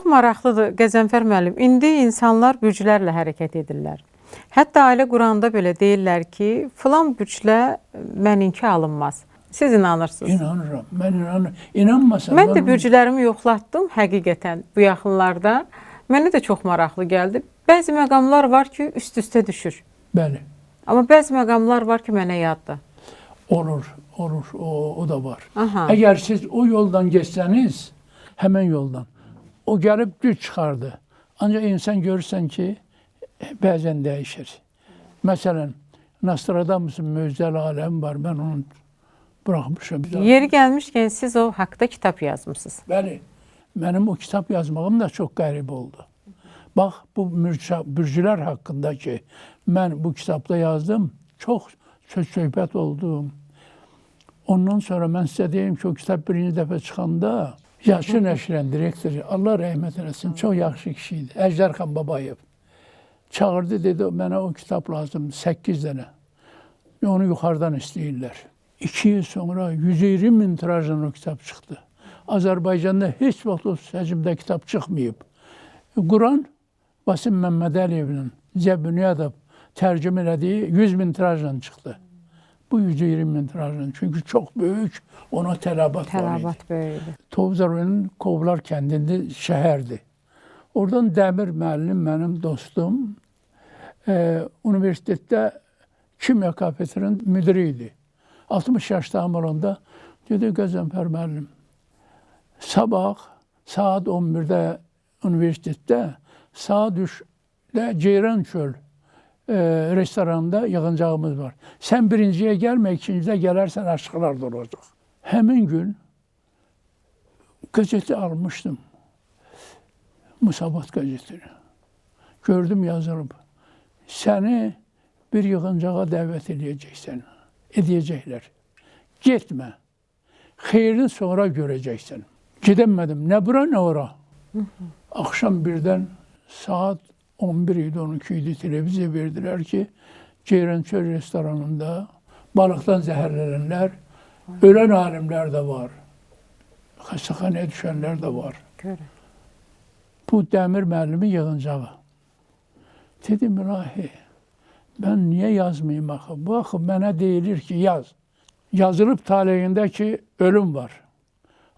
maraqlıdır Qəzənfər müəllim. İndi insanlar bürclərlə hərəkət edirlər. Hətta ailə quranda belə deyirlər ki, filan bürclə məninki alınmaz. Siz inanırsınız? İnanıram. Mən inanıram. İnanmasam. Mən də bürclərimi yoxlatdım həqiqətən bu yaxınlarda. Mənə də çox maraqlı gəldi. Bəzi məqamlar var ki, üst-üstə düşür. Bəli. Amma bəzi məqamlar var ki, mənə yaddır. Olur. O da var. Aha. Əgər siz o yoldan geçsəniz, həmən yoldan, o gəlib düz çıxardı. Ancaq insan görürsən ki, bəzən dəyişir. Məsələn, Nostradamus'un Möcüzəli Aləm var, mən onu bıraxmışım. Yeri gəlmişkən siz o haqda kitab yazmışsınız. Bəli, mənim o kitab yazmağım da çox qəribə oldu. Bax, bu bürcülər haqqında ki, mən bu kitabda yazdım, çox söhbət oldum. Ondan sonra mən sizə deyim ki, o kitab birinci dəfə çıxanda, Yaşın Nəşrən direktoru, Allah rəhmət eləsin, çox yaxşı kişi idi. Əjdərxan Babayev. Çağırdı, dedi, mənə o kitab lazım, 8 dənə. Onu yuxarıdan istəyirlər. 2 il sonra 120 min tirajdan o kitab çıxdı. Azərbaycanda heç vaxt o həcmdə kitab çıxmayıb. Quran, Vasim Məmmədəliyevin Zəbünyadov tərcümə elədiyi 100 min tirajdan çıxdı. Bu 120 min tirajdan. Çünki çox böyük, ona tələbat var idi. Tələbat böyükdür. Tovuzarının Kovlar kəndində şəhərdir. Oradan Dəmir müəllim, mənim dostum, universitetdə kimya kafetrinin müdiri idi. 60 yaşlarım olanda dedi, Qəzənfər müəllim, sabah saat 11-də universitetdə, saat 3-də Ceyrançöl restoranda yığıncağımız var. Sən birinciyə gəlmə, ikincidə gələrsən, aşıqlar da olacaq. Həmin gün qəzeti almışdım. Musabat qəzetini. Gördüm yazılıb. Səni bir yığıncağa dəvət edəcəklər. Getmə. Xeyrini sonra görəcəksən. Gedəmədim. Nə bura, nə ora. Axşam birdən saat 11 idi, 12 idi, televiziya verdilər ki, Ceyrançöl restoranında balıqdan zəhərlənənlər, ölən alimlər də var. Xəstəxanaya düşənlər də var. Görün. Bu Dəmir müəllimin yığıncağı. Dedim, ilahi, mən niyə yazmayayım axı? Bu axı mənə deyilir ki, yaz. Yazılıb taleyində ki, ölüm var.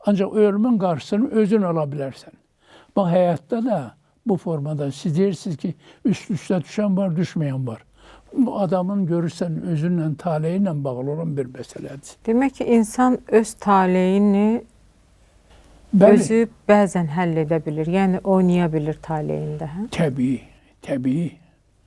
Ancaq ölümün qarşısını özün ala bilərsən. Bax, həyatda da bu formada siz deyirsiniz ki, üst-üstə düşən var, düşməyən var. Bu adamın görürsən özünlə, taleyi ilə bağlı olan bir məsələdir. Demək ki, insan öz taleyini özü bəzən həll edə bilir. Yəni, oynaya bilir taleyində. Hə? Təbii.